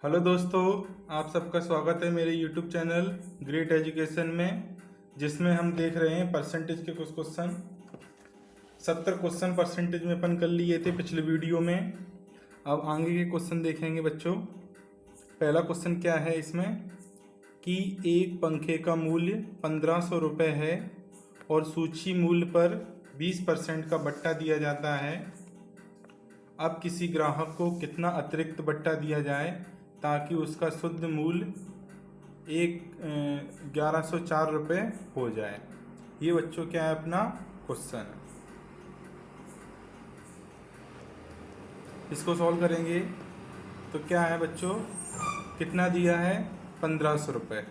Hello दोस्तों, आप सबका स्वागत है मेरे यूट्यूब चैनल ग्रेट एजुकेशन में, जिसमें हम देख रहे हैं परसेंटेज के कुछ क्वेश्चन। 70 क्वेश्चन परसेंटेज में अपन कर लिए थे पिछले वीडियो में। अब आगे के क्वेश्चन देखेंगे बच्चों। पहला क्वेश्चन क्या है इसमें कि एक पंखे का मूल्य 1500 रुपये है और सूची मूल्य पर 20% का बट्टा दिया जाता है। अब किसी ग्राहक को कितना अतिरिक्त बट्टा दिया जाए ताकि उसका शुद्ध मूल्य 1104 रुपये हो जाए। ये बच्चों क्या है अपना क्वेश्चन है। इसको सॉल्व करेंगे तो क्या है बच्चों, कितना दिया है 1500 रुपये।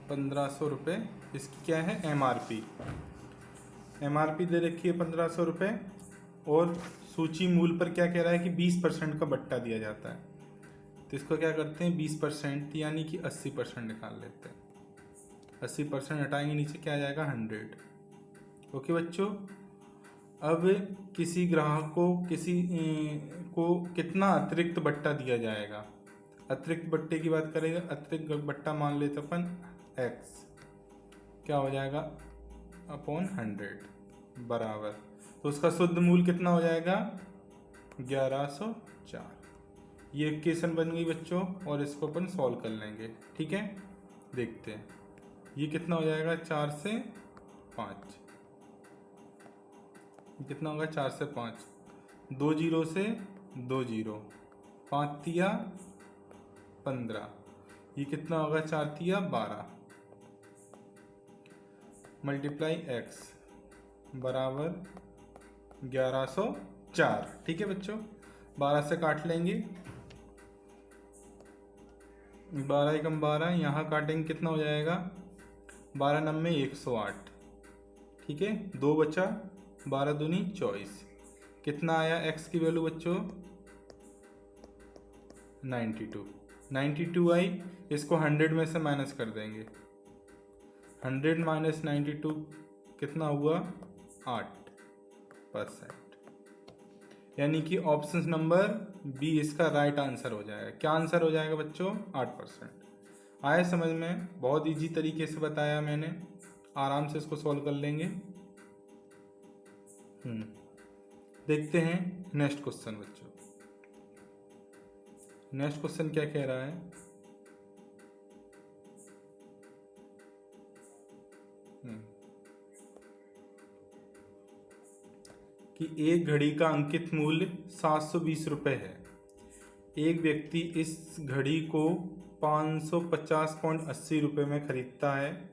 1500 रुपये इसकी क्या है एमआरपी दे रखी है 1500 रुपये और सूची मूल्य पर क्या कह रहा है कि 20% का बट्टा दिया जाता है। तो इसको क्या करते हैं 20% यानी कि 80% निकाल लेते हैं। 80% हटाएंगे नीचे क्या आ जाएगा 100। ओके बच्चों, अब किसी ग्राहक को कितना अतिरिक्त बट्टा दिया जाएगा। अतिरिक्त बट्टे की बात करेंगे, अतिरिक्त बट्टा मान लेते अपन x, क्या हो जाएगा अपॉन 100 बराबर, तो उसका शुद्ध मूल्य कितना हो जाएगा 1104। ये इक्वेशन बन गई बच्चों और इसको अपन सॉल्व कर लेंगे। ठीक है, देखते हैं ये कितना हो जाएगा 4 से 5। कितना होगा 4 से 5, 2 जीरो से 2 जीरो, 5 तिया 15, ये कितना होगा 4 तिया 12 मल्टीप्लाई x बराबर 1104। ठीक है बच्चों, 12 से काट लेंगे, 12 एकम 12, यहाँ काटेंगे कितना हो जाएगा 12 नम्बे 108। ठीक है, 2 बचा, 12 दूनी 24, कितना आया x की वैल्यू बच्चों 92 आई। इसको 100 में से माइनस कर देंगे, 100 माइनस 92 कितना हुआ 8%, यानी कि ऑप्शन नंबर बी इसका राइट आंसर हो जाएगा। क्या आंसर हो जाएगा बच्चों 8%। आया समझ में, बहुत इजी तरीके से बताया मैंने, आराम से इसको सॉल्व कर लेंगे। देखते हैं नेक्स्ट क्वेश्चन बच्चों। नेक्स्ट क्वेश्चन क्या कह रहा है कि एक घड़ी का अंकित मूल्य 720 रुपये है। एक व्यक्ति इस घड़ी को 550.80 रुपये में खरीदता है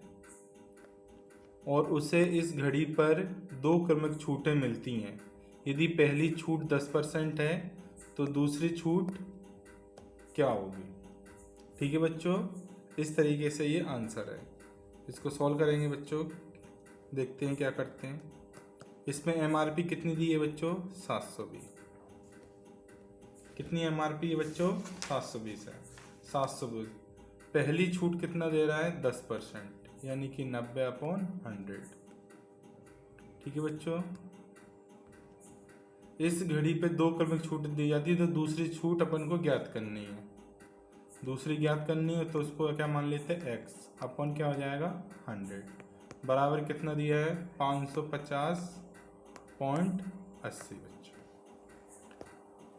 और उसे इस घड़ी पर 2 क्रमिक छूटें मिलती हैं। यदि पहली छूट 10% है तो दूसरी छूट क्या होगी। ठीक है बच्चों, इस तरीके से ये आंसर है। इसको सॉल्व करेंगे बच्चों, देखते हैं क्या करते हैं। इसमें एमआरपी कितनी दी है बच्चों 720। कितनी एमआरपी है बच्चों 720 है। 720 पहली छूट कितना दे रहा है 10%, यानी कि 90/100। ठीक है बच्चों, इस घड़ी पे 2 क्रमिक छूट दी जाती है तो दूसरी छूट अपन को ज्ञात करनी है। दूसरी ज्ञात करनी है तो उसको क्या मान लेते हैं x अपन क्या हो जाएगा 100 बराबर कितना दिया है 550.80। बच्चों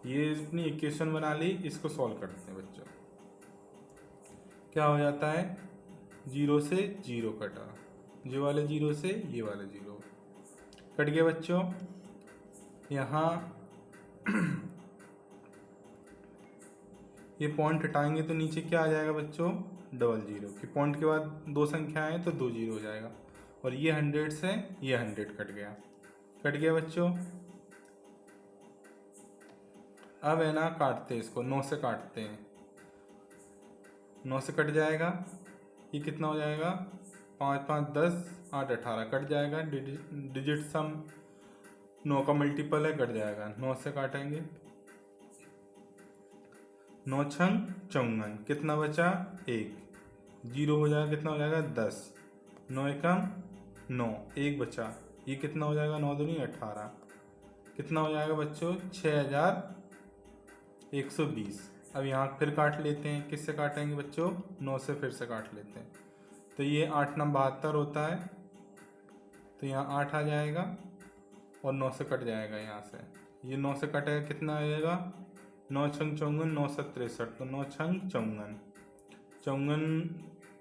ये अपनी इक्वेशन बना ली, इसको सॉल्व करते हैं बच्चों। क्या हो जाता है 0 से 0 कटा, ये वाले 0 से ये वाले 0 कट गया बच्चों। यहाँ ये पॉइंट हटाएंगे तो नीचे क्या आ जाएगा बच्चों 00, कि पॉइंट के बाद 2 संख्या आए तो 2 जीरो हो जाएगा। और ये 100 से ये 100 कट गया बच्चों। अब है ना काटते हैं इसको, 9 से काटते हैं, 9 से कट जाएगा, ये कितना हो जाएगा 5 5 10 8 18 कट जाएगा। डिजिट सम 9 का मल्टीपल है, कट जाएगा। 9 से काटेंगे, 9 छंग 54, कितना बचा 1, 0 हो जाएगा, कितना हो जाएगा 10, 9 एकम 9, 1 बचा, ये कितना हो जाएगा 9 दूनी 18, कितना हो जाएगा बच्चों 6000 120। अब यहाँ फिर काट लेते हैं, किससे काटेंगे बच्चों? 9 से फिर से काट लेते हैं। तो ये 8 9 72 होता है, तो यहाँ 8 आ जाएगा और 9 से कट जाएगा यहाँ से। ये 9 से कटेगा, कितना आएगा? 9 छंग 54, 9 7 63, तो 9 छंग 54, 54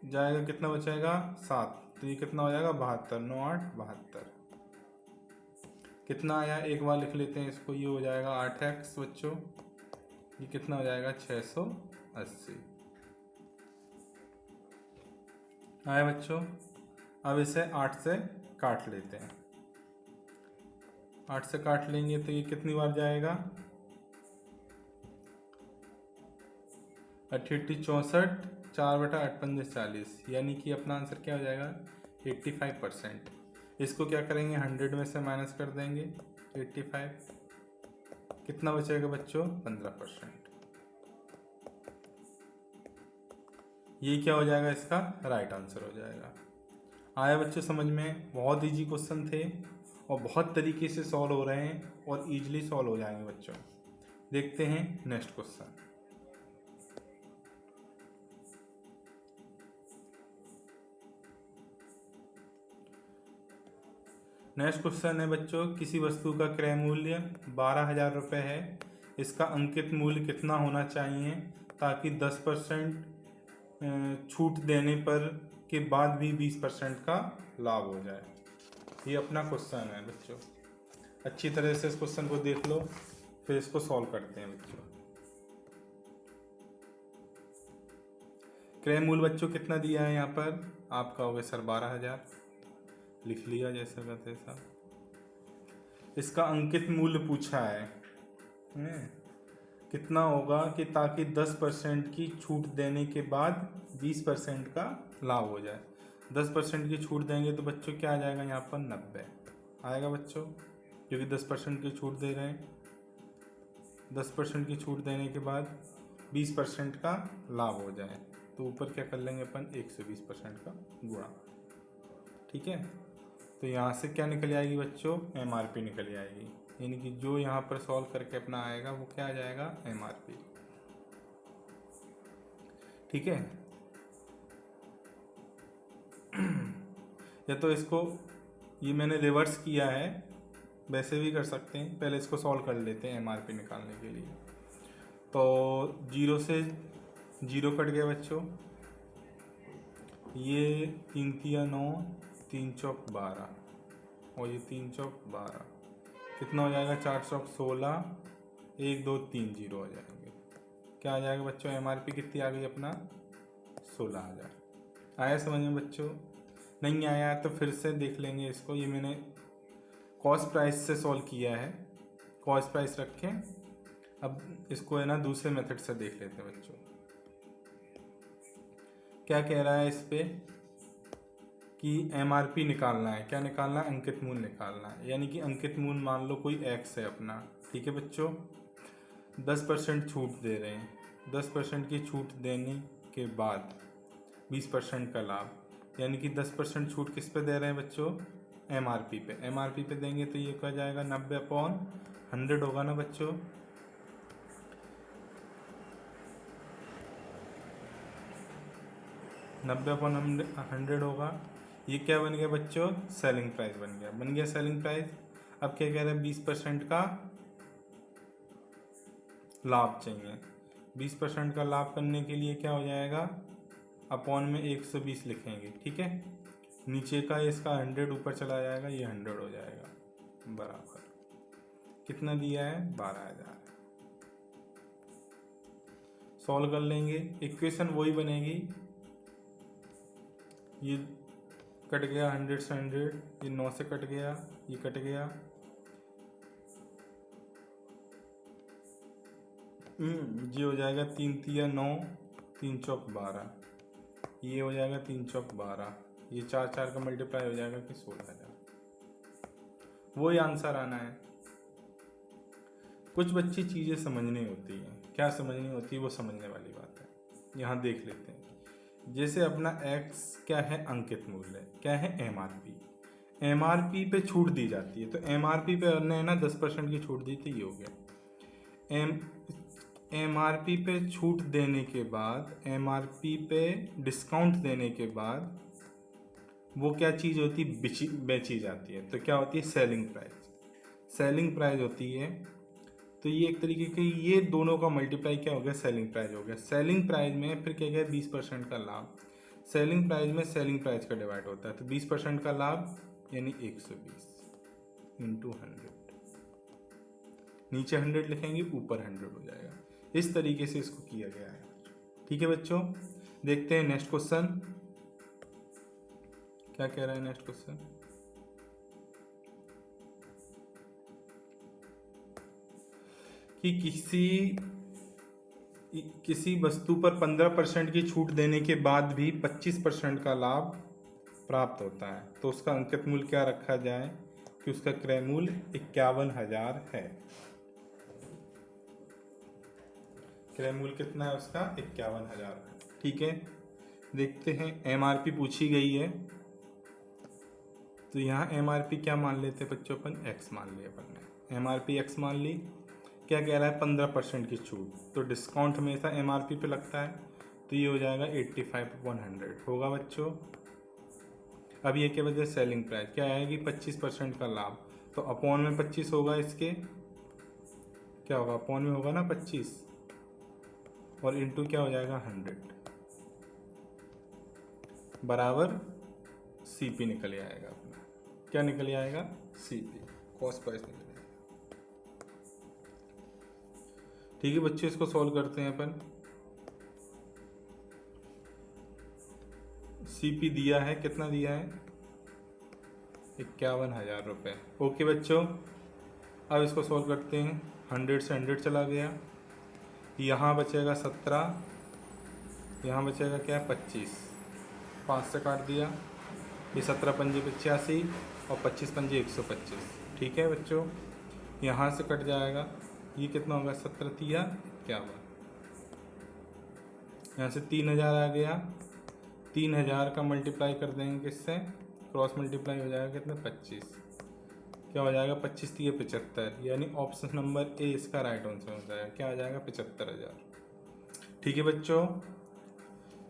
जाएगा, कितना बचेगा? 7, तो ये कितना हो जाएगा? 72, 9 8 72। कितना आया एक बार लिख लेते हैं इसको, ये हो जाएगा 8x बच्चों, ये कितना हो जाएगा? 680 आया बच्चों। अब इसे 8 से काट लेते हैं, 8 से काट लेंगे तो ये कितनी बार जाएगा? 88 64, 4/8 5 40, यानी कि अपना आंसर क्या हो जाएगा? 85%। इसको क्या करेंगे? 100 में से माइनस कर देंगे 85, कितना बचेगा बच्चों? 15%। ये क्या हो जाएगा? इसका राइट आंसर हो जाएगा। आया बच्चों समझ में? बहुत इजी क्वेश्चन थे और बहुत तरीके से सॉल्व हो रहे हैं और इजीली सॉल्व हो जाएंगे बच्चों। देखते हैं नेक्स्ट क्वेश्चन। नेक्स्ट क्वेश्चन है बच्चों, किसी वस्तु का क्रय मूल्य 12,000 रुपये है, इसका अंकित मूल्य कितना होना चाहिए ताकि 10% छूट देने पर के बाद भी 20% का लाभ हो जाए? ये अपना क्वेश्चन है बच्चों, अच्छी तरह से इस क्वेश्चन को देख लो, फिर इसको सॉल्व करते हैं बच्चों। क्रय मूल्य बच्चों कितना दिया है यहाँ पर? आपका हो गया सर 12,000, लिख लिया जैसा का तैसा। इसका अंकित मूल्य पूछा है, कितना होगा कि ताकि 10% की छूट देने के बाद 20% का लाभ हो जाए। 10% की छूट देंगे तो बच्चों क्या आ जाएगा यहाँ पर? 90 आएगा बच्चों, क्योंकि 10% की छूट दे रहे हैं। 10% की छूट देने के बाद 20% का लाभ हो जाए तो ऊपर क्या कर लेंगे अपन? 120% का गुणा। ठीक है, तो यहाँ से क्या निकल आएगी बच्चों? MRP निकल आएगी, यानी कि जो यहाँ पर सॉल्व करके अपना आएगा वो क्या आ जाएगा? MRP। ठीक है, या तो इसको ये मैंने रिवर्स किया है, वैसे भी कर सकते हैं। पहले इसको सॉल्व कर लेते हैं MRP निकालने के लिए। तो 0 से 0 कट गया बच्चों, ये 3 तिया 9, 3 चौक 12 और ये 3 चौक 12, कितना हो जाएगा? 4 चौक 16, 1 2 3 0 हो जाएंगे। क्या आ जाएगा बच्चों? MRP कितनी आ गई अपना? 16,000। आया समझ में बच्चों? नहीं आया तो फिर से देख लेंगे इसको। ये मैंने कॉस्ट प्राइस से सॉल्व किया है, कॉस्ट प्राइस रखें। अब इसको है ना दूसरे मेथड से देख लेते हैं बच्चों। क्या कह रहा है इस पे कि MRP निकालना है। क्या निकालना है? अंकित मूल्य निकालना है, यानी कि अंकित मूल्य मान लो कोई X है अपना। ठीक है बच्चों, 10% छूट दे रहे हैं, 10% की छूट देने के बाद 20% का लाभ, यानी कि 10% छूट किस पे दे रहे हैं बच्चों? MRP पे। MRP पे देंगे तो ये क्या जाएगा? 90/100 होगा ना बच्चों? $90/100 होगा। ये क्या बन गया बच्चों? सेलिंग प्राइस बन गया। बन गया सेलिंग प्राइस। अब क्या कह रहे हैं? 20% का लाभ चाहिए। 20% का लाभ करने के लिए क्या हो जाएगा? अपॉन में 120 लिखेंगे। ठीक है, नीचे का इसका 100 ऊपर चला जाएगा, ये 100 हो जाएगा बराबर। कितना दिया है? 12,000। सॉल्व कर लेंगे, इक्वेशन वही बनेगी। ये कट गया 100 से 100, ये 9 से कट गया, ये कट गया, ये हो जाएगा 3 तिया 9, 3 चौक 12, ये हो जाएगा 3 चौक 12, ये 4 4 का मल्टीप्लाई हो जाएगा कि 16,000। वही आंसर आना है। कुछ बच्ची चीज़ें समझनी होती हैं, क्या समझनी होती है वो समझने वाली बात है। यहाँ देख लेते हैं, जैसे अपना x क्या है? अंकित मूल्य। क्या है? MRP। MRP पे छूट दी जाती है, तो MRP पे हमने है ना 10% की छूट दी थी, ये हो गया। एमआरपी पे छूट देने के बाद, एमआरपी पे डिस्काउंट देने के बाद वो क्या चीज़ होती है, बेची जाती है। तो क्या होती है, सेलिंग प्राइस। सेलिंग प्राइस होती है। तो ये एक तरीके के ये दोनों का मल्टीप्लाई क्या हो गया, सेलिंग प्राइस हो गया। सेलिंग प्राइस में फिर क्या गया, 20% का लाभ। सेलिंग प्राइस में सेलिंग प्राइस का डिवाइड होता है, तो 20% का लाभ यानी 120 इंटू 100। नीचे 100 लिखेंगे, ऊपर 100 हो जाएगा। इस तरीके से इसको किया गया है। ठीक है बच्चों, देखते हैं नेक्स्ट क्वेश्चन क्या कह रहा है। नेक्स्ट क्वेश्चन, कि किसी वस्तु पर 15% की छूट देने के बाद भी 25% का लाभ प्राप्त होता है, तो उसका अंकित मूल्य क्या रखा जाए, कि उसका क्रय मूल्य 51,000 है। क्रय मूल्य कितना है उसका, 51,000। ठीक है, देखते हैं। एमआरपी पूछी गई है, तो यहाँ एमआरपी क्या मान लेते हैं बच्चों, अपन एक्स मान लिया अपन ने। एमआरपी एक्स मान ली। क्या कह रहा है, 15% की छूट, तो डिस्काउंट हमेशा एमआरपी पे लगता है, तो ये हो जाएगा 85/100 होगा बच्चों। अब ये क्या वजह, सेलिंग प्राइस क्या आएगी, 25% का लाभ, तो अपॉन में 25 होगा। इसके क्या होगा, अपॉन में होगा ना 25, और इंटू क्या हो जाएगा 100 बराबर सीपी निकल आएगा अपना। क्या निकल आएगा, सीपी, कॉस्ट प्राइस निकल आएगा। ठीक है बच्चों, इसको सॉल्व करते हैं अपन। सीपी दिया है, कितना दिया है, 51,000 रुपये। ओके बच्चों, अब इसको सॉल्व करते हैं। 100 से 100 चला गया, यहाँ बचेगा 17, यहाँ बचेगा क्या, 25, 5 से काट दिया, ये 17 पंजे 85 और 25 पंजे 125। ठीक है बच्चों, यहाँ से कट जाएगा, ये कितना होगा, 17 तिया 51, यहाँ से 3,000 आ गया। 3,000 का मल्टीप्लाई कर देंगे किससे, क्रॉस मल्टीप्लाई हो जाएगा कितना, 25। क्या हो जाएगा, 25 तिया 75, यानी ऑप्शन नंबर ए इसका राइट आंसर हो जाएगा। क्या हो जाएगा, 75,000। ठीक है बच्चों,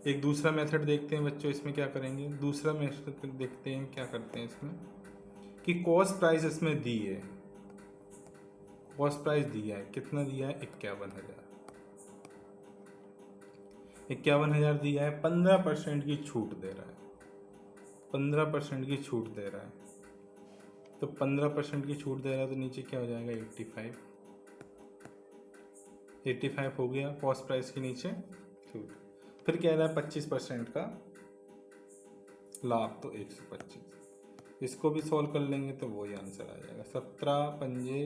एक दूसरा मेथड देखते हैं बच्चों। इसमें क्या करेंगे, दूसरा मेथड देखते हैं क्या करते हैं इसमें, कि कॉस्ट प्राइस इसमें दी है, कॉस्ट प्राइस दिया है, कितना दिया है, 51,000। 51,000 दिया है, 15% की छूट दे रहा है, 15% की छूट दे रहा है, तो 15% की छूट दे रहा है, तो नीचे क्या हो जाएगा, 85 हो गया कॉस्ट प्राइस के नीचे छूट। फिर कह रहा है 25% का लाभ, तो 125। इसको भी सॉल्व कर लेंगे तो वही आंसर आ जाएगा, 17 पंजे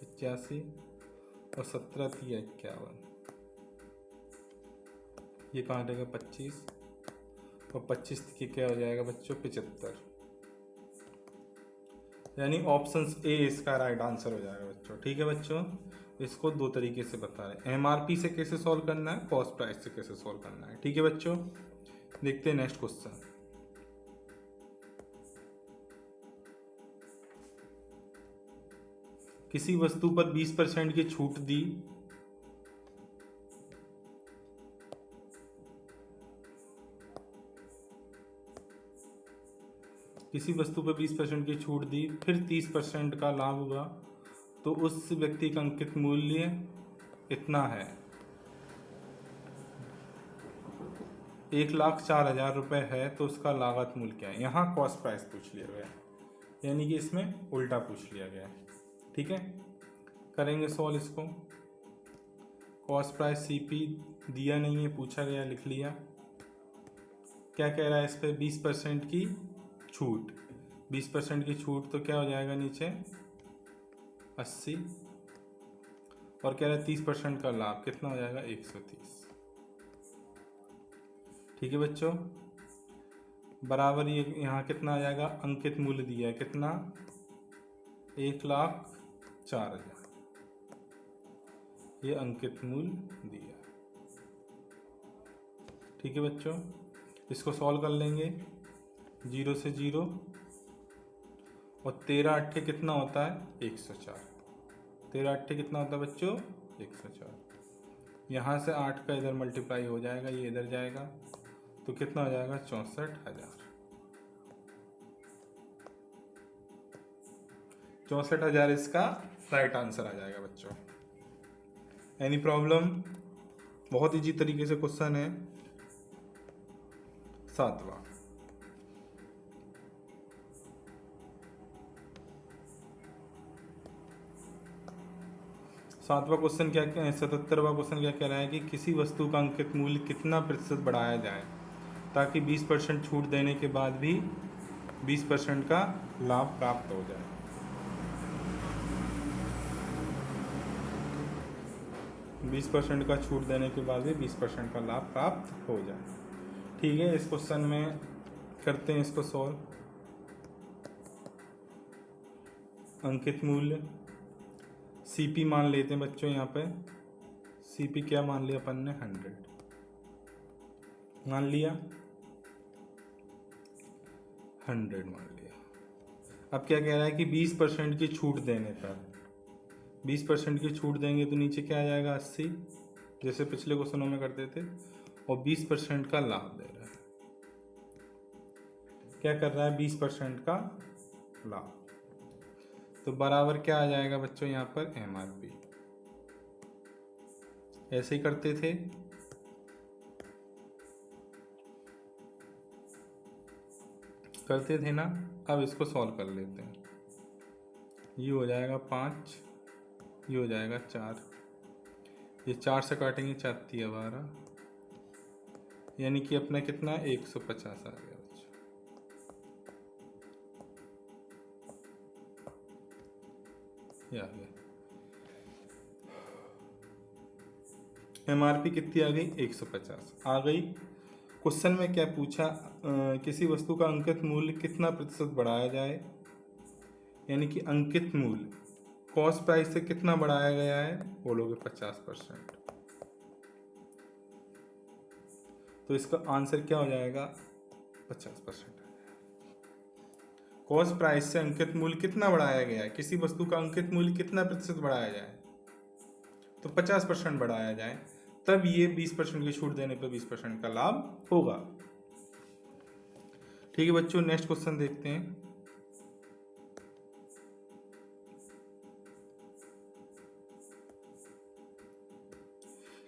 85 और 17 तिया 51, ये कहाँ रहेगा 25, और 25 के क्या हो जाएगा बच्चों, 75, यानी ऑप्शन ए इसका राइट आंसर हो जाएगा बच्चों। ठीक है बच्चों, इसको दो तरीके से बता रहे हैं, एमआरपी से कैसे सॉल्व करना है, कॉस्ट प्राइस से कैसे सॉल्व करना है। ठीक है बच्चों, देखते हैं नेक्स्ट क्वेश्चन। किसी वस्तु पर 20% की छूट दी, किसी वस्तु पर 20% की छूट दी, फिर 30% का लाभ हुआ, तो उस व्यक्ति का अंकित मूल्य इतना है, 1,04,000 रुपये है, तो उसका लागत मूल्य क्या है। यहाँ कॉस्ट प्राइस पूछ लिया गया, यानी कि इसमें उल्टा पूछ लिया गया है। ठीक है, करेंगे सॉल्व इसको। कॉस्ट प्राइस सीपी दिया नहीं है, पूछा गया, लिख लिया। क्या कह रहा है इस पर, 20% की छूट, 20% की छूट, तो क्या हो जाएगा नीचे 80, और कह रहा है 30% का लाभ, कितना हो जाएगा 130। ठीक है बच्चों, बराबर ये यहाँ कितना आ जाएगा, अंकित मूल्य दिया है कितना, 1,04,000, ये अंकित मूल्य दिया। ठीक है बच्चों, इसको सॉल्व कर लेंगे। 0 से 0 और 13 अट्ठे कितना होता है, 104। 13 अट्ठे कितना होता है बच्चों, 104। यहाँ से 8 का इधर मल्टीप्लाई हो जाएगा, ये इधर जाएगा तो कितना हो जाएगा 64,000। 64,000 इसका राइट आंसर आ जाएगा बच्चों। Any problem? बहुत इजी तरीके से क्वेश्चन है। 7वां, क्वेश्चन क्या 77वां क्वेश्चन क्या कह रहा है कि किसी वस्तु का अंकित मूल्य कितना प्रतिशत बढ़ाया जाए ताकि 20% छूट देने के बाद भी 20% का लाभ प्राप्त हो जाए। बीस % का छूट देने के बाद भी 20% का लाभ प्राप्त हो जाए। ठीक है, इस क्वेश्चन में करते हैं इसको सॉल्व। अंकित मूल्य सीपी मान लेते हैं बच्चों। यहाँ पे सीपी क्या मान लिया अपन ने? 100 मान लिया, 100 मान लिया। अब क्या कह रहा है कि 20% की छूट देने पर, 20% की छूट देंगे तो नीचे क्या आ जाएगा 80, जैसे पिछले क्वेश्चनों में करते थे, और 20% का लाभ दे रहा है। क्या कर रहा है? 20% का लाभ। तो बराबर क्या आ जाएगा बच्चों यहाँ पर? MRP। ऐसे ही करते थे ना। अब इसको सॉल्व कर लेते हैं। ये हो जाएगा 5, ये हो जाएगा 4, ये 4 से काटेंगे 4 × 12, यानी कि अपना कितना 150 आ गया बच्चों। ये आ गया। MRP कितनी आ गई? 150 आ गई। क्वेश्चन में क्या पूछा? किसी वस्तु का अंकित मूल्य कितना प्रतिशत बढ़ाया जाए, यानी कि अंकित मूल्य कॉस्ट प्राइस से कितना बढ़ाया गया है? बोलोगे 50%। तो इसका आंसर क्या हो जाएगा? 50%। कॉस्ट प्राइस से अंकित मूल्य कितना बढ़ाया गया है? किसी वस्तु का अंकित मूल्य कितना प्रतिशत बढ़ाया जाए? तो 50% बढ़ाया जाए, तब ये 20% की छूट देने पर 20% का लाभ होगा। ठीक है बच्चों, नेक्स्ट क्वेश्चन देखते हैं।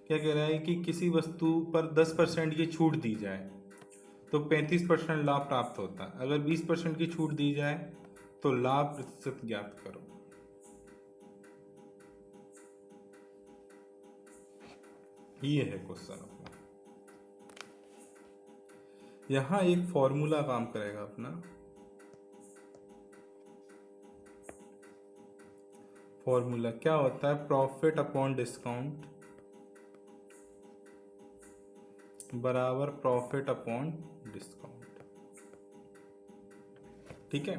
क्या कह रहा है कि किसी वस्तु पर 10% की छूट दी जाए तो 35% लाभ प्राप्त होता है। अगर 20% की छूट दी जाए तो लाभ प्रतिशत ज्ञात करो। ये है क्वेश्चन अपना। यहां एक फॉर्मूला काम करेगा अपना। फॉर्मूला क्या होता है? प्रॉफिट अपॉन डिस्काउंट बराबर प्रॉफिट अपॉन डिस्काउंट। ठीक है,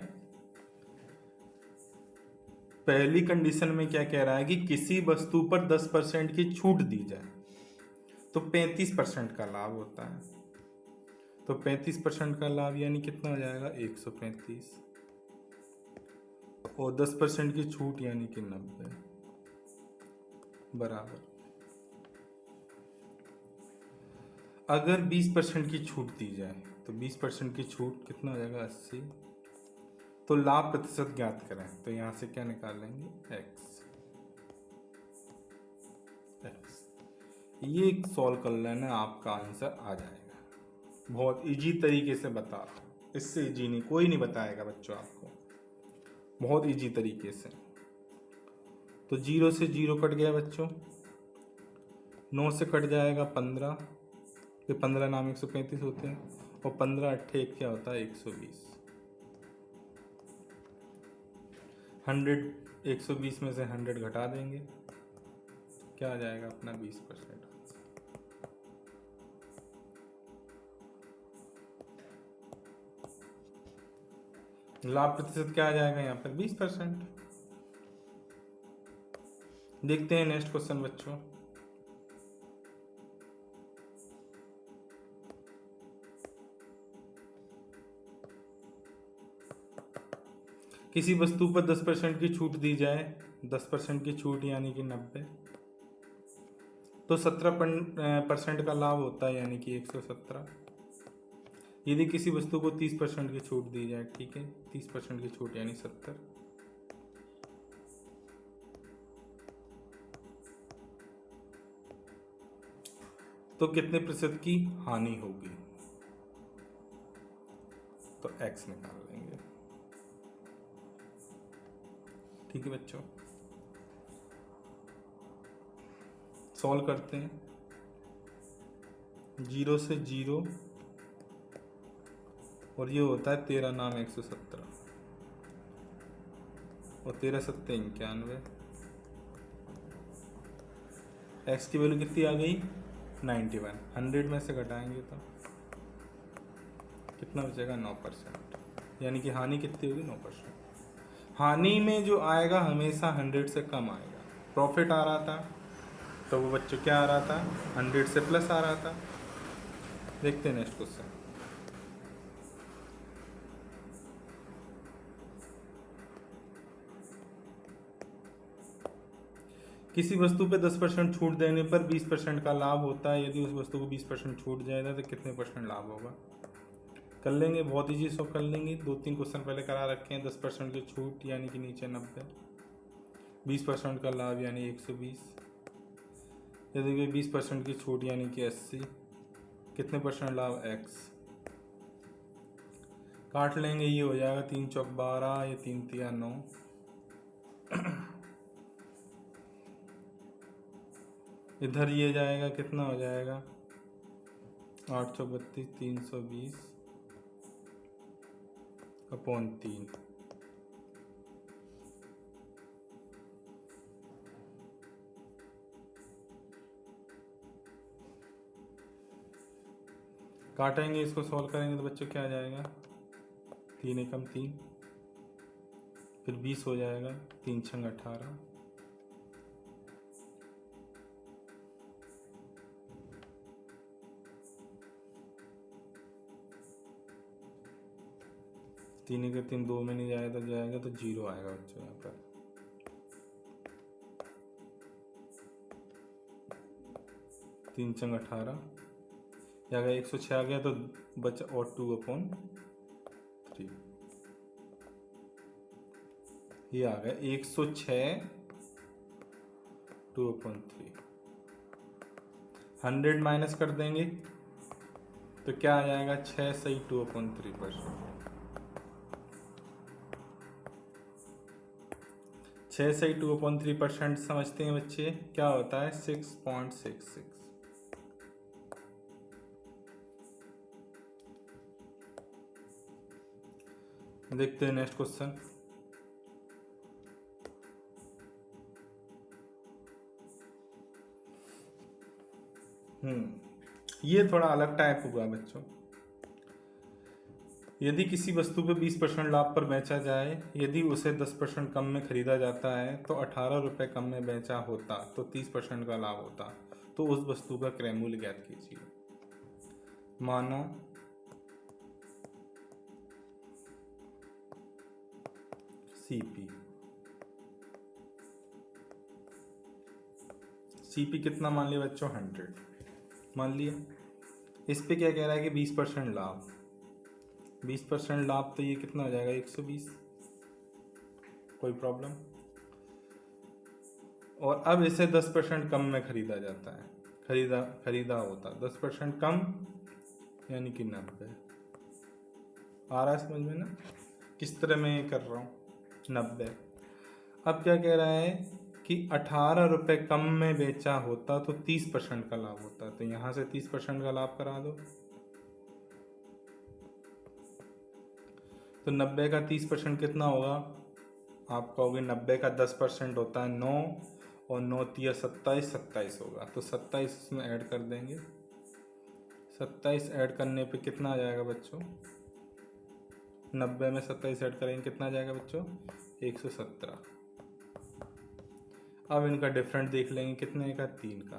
पहली कंडीशन में क्या कह रहा है कि किसी वस्तु पर 10% की छूट दी जाए तो 35% का लाभ होता है। तो 35% का लाभ यानी कितना हो जाएगा? 135, और 10% की छूट यानी कि 90 बराबर। अगर 20% की छूट दी जाए तो 20% की छूट कितना हो जाएगा? 80। तो लाभ प्रतिशत ज्ञात करें, तो यहां से क्या निकाल लेंगे? x। ये सॉल्व कर लेना, आपका आंसर आ जाएगा। बहुत इजी तरीके से बता रहा हूं, इससे इजी नहीं कोई नहीं बताएगा बच्चों आपको, बहुत इजी तरीके से। तो 0 से 0 कट गया बच्चों, 9 से कट जाएगा 15, फिर 15 नाम 135 होते हैं, और 15 अट्ठे एक क्या होता है? 120। 120 में से 100 घटा देंगे, क्या आ जाएगा अपना? 20%। लाभ प्रतिशत क्या आ जाएगा यहाँ पर? 20%। देखते हैं नेक्स्ट क्वेश्चन बच्चों। किसी वस्तु पर 10% की छूट दी जाए, 10% की छूट यानी कि 90, तो 17% का लाभ होता है, यानी कि 117। यदि किसी वस्तु को 30% की छूट दी जाए, ठीक है, 30% की छूट यानी 70, तो कितने प्रतिशत की हानि होगी? तो x निकाल लेंगे। ठीक है बच्चों, सॉल्व करते हैं। 0 से 0 और ये होता है 13 नाम 117 और 13 सत्ते 91। x की वैल्यू कितनी आ गई? 91। 100 में से घटाएंगे तो कितना बचेगा? 9%, यानी कि हानि कितनी होगी? 9%। हानि में जो आएगा हमेशा 100 से कम आएगा। प्रॉफिट आ रहा था तो वो बच्चों क्या आ रहा था? 100 से प्लस आ रहा था। देखते हैं नेक्स्ट क्वेश्चन। किसी वस्तु पे 10% छूट देने पर 20% का लाभ होता है। यदि उस वस्तु को 20% छूट जाएगा तो कितने % लाभ होगा? कर लेंगे, बहुत ईजी सो कर लेंगे। 2-3 क्वेश्चन पहले करा रखे हैं। 10% की छूट यानी कि नीचे 90, 20% का लाभ यानी 120, यदि कि 20% की छूट यानी कि 80, कितने % लाभ? x। काट लेंगे, ये हो जाएगा 3 चौक 12, ये 3 तिया 9, इधर ये जाएगा, कितना हो जाएगा? 832, 320 अपॉन 3। काटेंगे, इसको सॉल्व करेंगे तो बच्चों क्या आ जाएगा? 3 एकम 3, फिर 20 हो जाएगा, 3 छंग 18, तीन एक 3 2 में नहीं जाएगा तो जाएगा तो 0 आएगा बच्चों यहाँ पर। तीन चंग 18, या अगर 106 आ गया तो बचा और 2/3। ये आ गया 106 2/3। 100 माइनस कर देंगे तो क्या आ जाएगा? 6 सही 2/3%। 6 सही 2/3% समझते हैं बच्चे, क्या होता है? 6.66। देखते हैं नेक्स्ट क्वेश्चन। ये थोड़ा अलग टाइप हुआ बच्चों। यदि किसी वस्तु पे 20% लाभ पर बेचा जाए, यदि उसे 10% कम में खरीदा जाता है तो 18 रुपये कम में बेचा होता तो 30% का लाभ होता, तो उस वस्तु का क्रय मूल्य ज्ञात कीजिए। माना सीपी कितना मान लिया बच्चों? 100 मान लिया। इस पे क्या कह रहा है कि 20% लाभ, 20% लाभ, तो ये कितना हो जाएगा? 120। कोई प्रॉब्लम? और अब इसे 10% कम में खरीदा जाता है, खरीदा होता 10% कम यानी कि 90। आ रहा है समझ में ना किस तरह मैं कर रहा हूँ? 90। अब क्या कह रहा है कि 18 रुपये कम में बेचा होता तो 30% का लाभ होता, तो यहाँ से 30% का लाभ करा दो। तो 90 का 30% कितना होगा? आप कहोगे 90 का 10% होता है 9, और 9 तिया 27, 27 होगा, तो 27 इसमें ऐड कर देंगे। 27 ऐड करने पे कितना आ जाएगा बच्चों? 90 में 27 ऐड करेंगे, कितना आ जाएगा बच्चों? 117। अब इनका डिफरेंट देख लेंगे, कितने का? 3 का।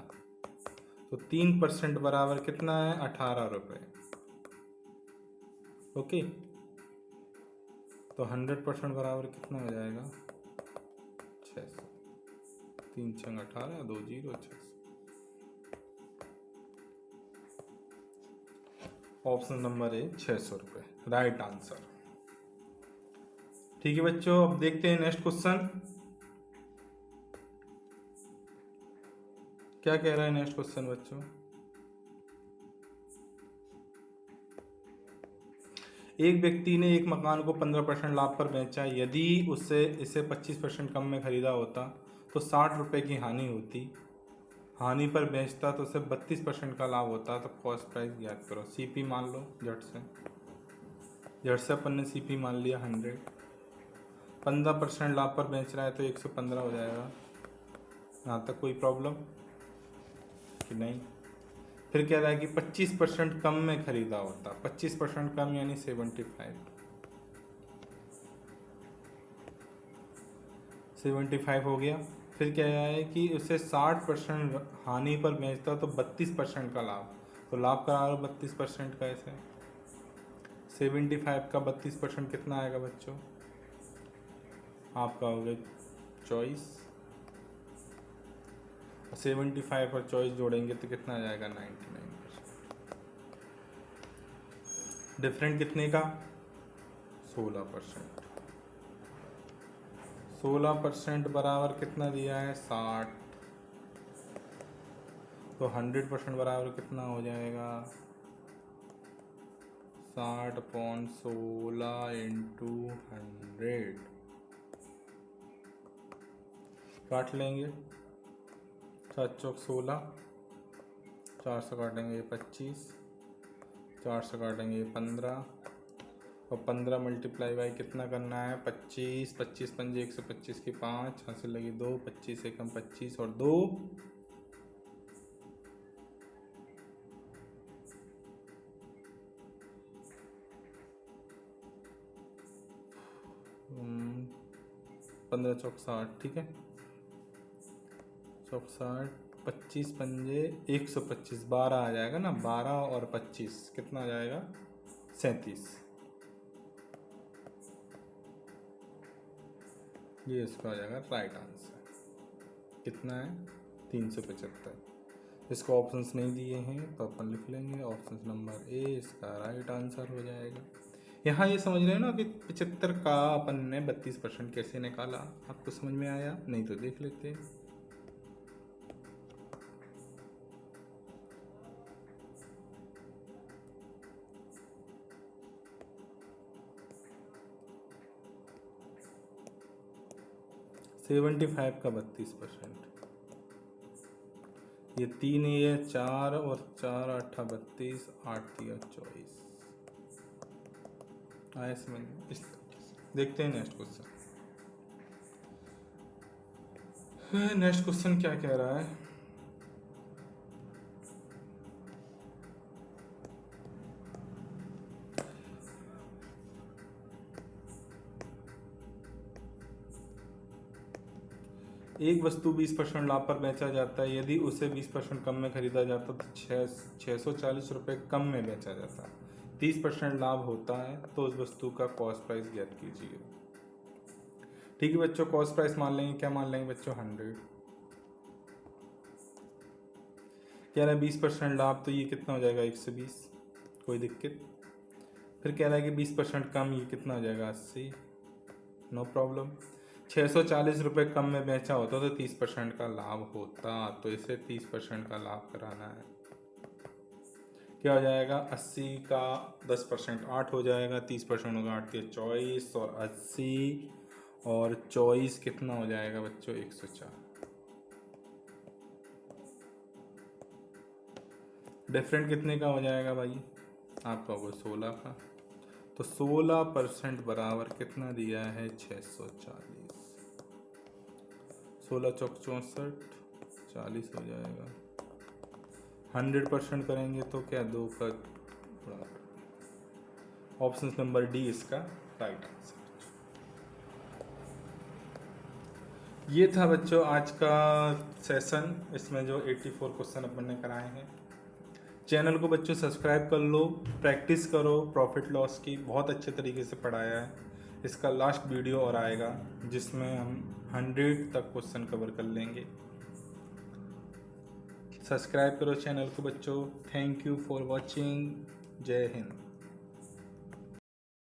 तो 3% बराबर कितना है? 18 रुपये। ओके, तो 100% बराबर कितना हो जाएगा? 600। 3 छंग 18, 2 0 600। ऑप्शन नंबर ए 600 रुपये राइट आंसर। ठीक है बच्चों, अब देखते हैं नेक्स्ट क्वेश्चन क्या कह रहा है। नेक्स्ट क्वेश्चन बच्चों, एक व्यक्ति ने एक मकान को 15% लाभ पर बेचा। यदि उससे इसे 25% कम में खरीदा होता तो 60 रुपये की हानि होती। हानि पर बेचता तो उसे 32% का लाभ होता। तो कॉस्ट प्राइस ज्ञात करो। सीपी मान लो झट से अपन ने सीपी मान लिया 100। 15% लाभ पर बेच रहा है तो 115 हो जाएगा। यहाँ तक कोई प्रॉब्लम कि नहीं? फिर कह रहा है कि 25% कम में खरीदा होता। 25% कम यानी 75 हो गया। फिर कह रहा है कि उसे 60% हानि पर बेचता तो 32% का लाभ। तो लाभ करा लो 32% का। ऐसे 75 का 32% कितना आएगा बच्चों? आपका हो गया 24। 75 और 24 जोड़ेंगे तो कितना आ जाएगा? 99%। डिफरेंट कितने का? 16%। 16% बराबर कितना दिया है? 60। तो 100% बराबर कितना हो जाएगा? 60/16 इंटू 100। काट लेंगे। 7 चौक 16, 4 से काटेंगे 25, 4 से काटेंगे 15 और 15 मल्टीप्लाई बाई कितना करना है? 25। 25 पंजे 125 की 5, हासिल लगी 2, 25 एकम 25 और 2 15 चौक 60। ठीक है, चौक 60, 25 पंजे 125, 12 आ जाएगा ना। 12 और 25 कितना आ जाएगा? 37। ये इसका आ जाएगा राइट आंसर। कितना है? 375। इसको ऑप्शंस नहीं दिए हैं तो अपन लिख लेंगे ऑप्शन नंबर ए इसका राइट आंसर हो जाएगा। यहाँ ये समझ रहे हो ना कि 75 का अपन ने 32% कैसे निकाला? आपको समझ में आया? नहीं तो देख लेते। सेवेंटी 75 का 32%। ये 3 ये 4 और 4 8 32, 8 3 24 आया समझ में? इस देखते हैं नेक्स्ट क्वेश्चन। नेक्स्ट क्वेश्चन क्या कह रहा है? एक वस्तु 20% लाभ पर बेचा जाता है। यदि उसे 20% कम में खरीदा जाता तो 640 रुपये कम में बेचा जाता। 30% लाभ होता है तो उस वस्तु का कॉस्ट प्राइस ज्ञात कीजिए। ठीक है बच्चों, कॉस्ट प्राइस मान लेंगे। क्या मान लेंगे बच्चों? 100। कह रहा है 20% लाभ तो ये कितना हो जाएगा? 120। कोई दिक्कत? फिर कह रहा है कि 20% कम, ये कितना हो जाएगा? 80। No problem. 640 रुपये कम में बेचा होता तो 30% का लाभ होता। तो इसे 30% का लाभ कराना है। क्या हो जाएगा? 80 का 10% 8 हो जाएगा। 30% होगा 8 के 24 और 80 और 24 कितना हो जाएगा बच्चों? 104। डिफरेंट कितने का हो जाएगा भाई? आपका होगा 16 का। तो 16% बराबर कितना दिया है? 640। 16 चौक 64, 40 हो जाएगा। 100% करेंगे तो क्या? 2 का ऑप्शन नंबर डी इसका राइट आंसर। ये था बच्चों आज का सेशन। इसमें जो 84 क्वेश्चन अपन ने कराए हैं। चैनल को बच्चों सब्सक्राइब कर लो, प्रैक्टिस करो प्रॉफिट लॉस की। बहुत अच्छे तरीके से पढ़ाया है। इसका लास्ट वीडियो और आएगा जिसमें हम 100 तक क्वेश्चन कवर कर लेंगे। सब्सक्राइब करो चैनल को बच्चों। Thank you for watching. जय हिंद।